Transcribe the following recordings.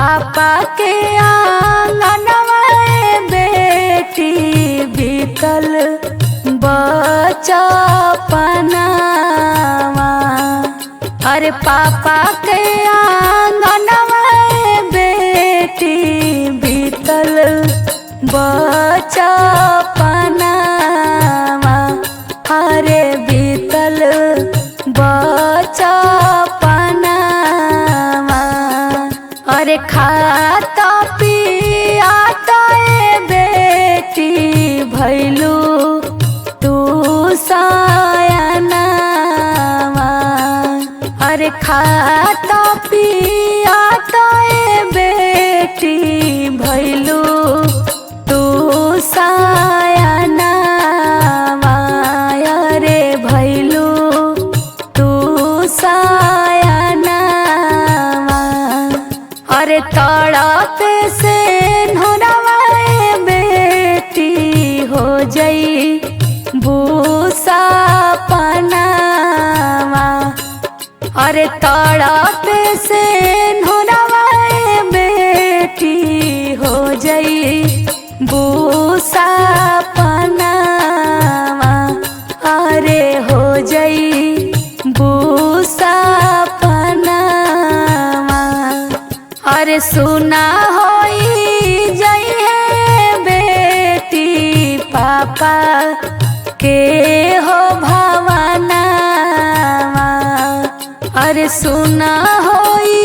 पापा के आंगनवा बेटी बीतल बचपनवा। अरे पापा के आंगनवा बेटी बीतल बचपनवा। अरे बीतल बचपनवा। अरे खाता पियाता बेटी भैलू तू सयानवा। अरे खाता पियाता बेटी भैलू तू सयानवा। अरे भैलू तू सयानवा। अरे तड़प से नोरवा बेटी हो जई बूसा पनावा। अरे तड़प से नोरवा बेटी हो जई बूसा पनावा। अरे हो जई बूसा पनावा। अरे सुना होई जई है बेटी पापा के हो भवनवा। अरे सुना होई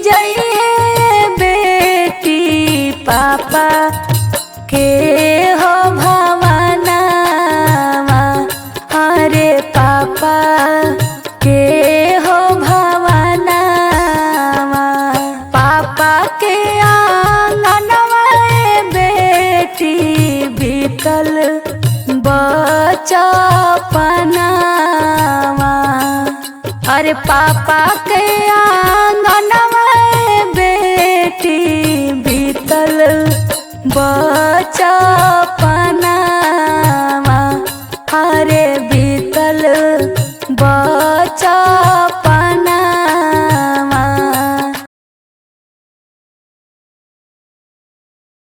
जई है बेटी पापा के हो भवनवा। अरे पापा के हो भवनवा। पापा के आंगनवा बेटी बीतल बचपनवा। अरे पापा के आंगनवा बेटी बीतल